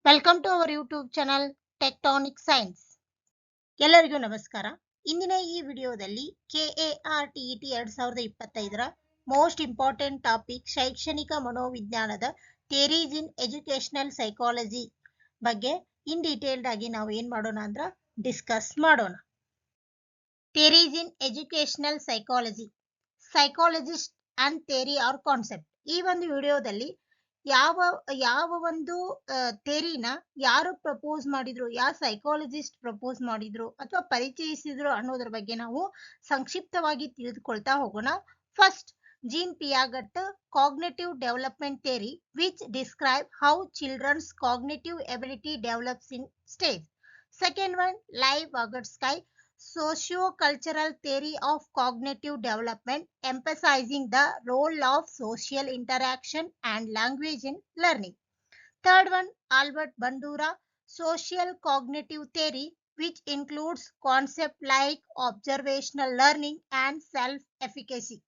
Welcome to our YouTube channel Tectonic Science. ಎಲ್ಲರಿಗೂ ನಮಸ್ಕಾರ. ಇಂದಿನ ಈ ವಿಡಿಯೋದಲ್ಲಿ KAR-TET 2025ರ ಮೋಸ್ಟ್ ಇಂಪಾರ್ಟೆಂಟ್ ಟಾಪಿಕ್ ಶೈಕ್ಷಣಿಕ ಮನೋವಿಜ್ಞಾನದ ಥಿಯರೀಸ್ ಇನ್ ಎಜುಕೇಶನಲ್ ಸೈಕಾಲಜಿ ಬಗ್ಗೆ ಇನ್ ಡೀಟೇಲ್ಡ್ ಆಗಿ ನಾವು ಏನು ಮಾಡೋಣ ಅಂದ್ರೆ ಡಿಸ್ಕಸ್ ಮಾಡೋಣ. Theories in educational psychology, psychologist and theory or concept. ಈ ಒಂದು ವಿಡಿಯೋದಲ್ಲಿ ಯಾವ ಒಂದು ಥಿಯರಿನ ಯಾರು ಪ್ರಪೋಸ್ ಮಾಡಿದ್ರು, ಯಾವ ಸೈಕಾಲಜಿಸ್ಟ್ ಪ್ರಪೋಸ್ ಮಾಡಿದ್ರು ಅಥವಾ ಪರಿಚಯಿಸಿದ್ರು ಅನ್ನೋದ್ರ ಬಗ್ಗೆ ನಾವು ಸಂಕ್ಷಿಪ್ತವಾಗಿ ತಿಳಿದುಕೊಳ್ತಾ ಹೋಗೋಣ. First, Jean Piaget cognitive development theory which describe how children's cognitive ability develops in stage. Second one, Lev Vygotsky socio-cultural theory of cognitive development emphasizing the role of social interaction and language in learning. Third one, Albert Bandura social cognitive theory which includes concepts like observational learning and self-efficacy.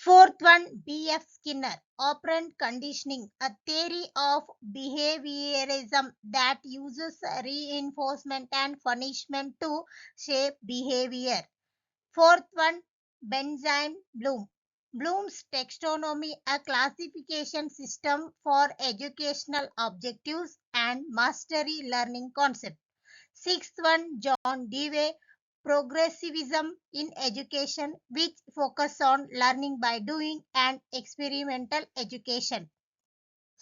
Fourth one, B.F. Skinner operant conditioning, a theory of behaviorism that uses reinforcement and punishment to shape behavior. Fourth one, Benjamin Bloom, Bloom's taxonomy, a classification system for educational objectives and mastery learning concept. Sixth one, John Dewey, progressivism in education which focus on learning by doing and experimental education.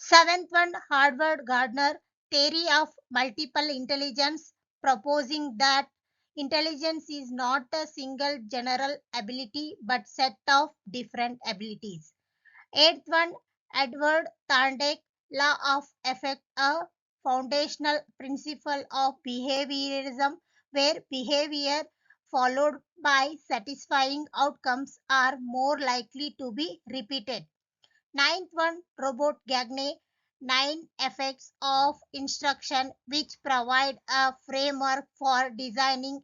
Seventh one, Howard Gardner, theory of multiple intelligence, proposing that intelligence is not a single general ability but set of different abilities. Eighth one, Edward Thorndike, law of effect, a foundational principle of behaviorism where behavior followed by satisfying outcomes are more likely to be repeated. Ninth one, Robert Gagne, 9 effects of instruction which provide a framework for designing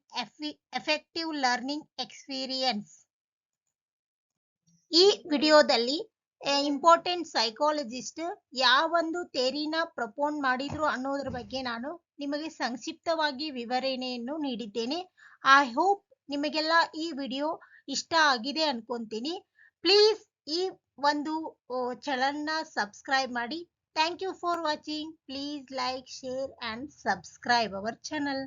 effective learning experience. ಈ ವಿಡಿಯೋದಲ್ಲಿ important psychologist ಯಾವೊಂದು ಥಿಯರಿನ ಪ್ರಪೋನ್ ಮಾಡಿದ್ರು ಅನ್ನೋದ್ರ ಬಗ್ಗೆ ನಾನು ನಿಮಗೆ ಸಂಕ್ಷಿಪ್ತವಾಗಿ ವಿವರಣೆಯನ್ನು ನೀಡಿದ್ದೇನೆ. ಐ ಹೋಪ್ ನಿಮಗೆಲ್ಲ ಈ ವಿಡಿಯೋ ಇಷ್ಟ ಆಗಿದೆ ಅನ್ಕೊಂತೀನಿ. ಪ್ಲೀಸ್ ಈ ಒಂದು ಚಾನೆಲ್ನ ಸಬ್ಸ್ಕ್ರೈಬ್ ಮಾಡಿ. Thank you for watching. Please like, share and subscribe our channel.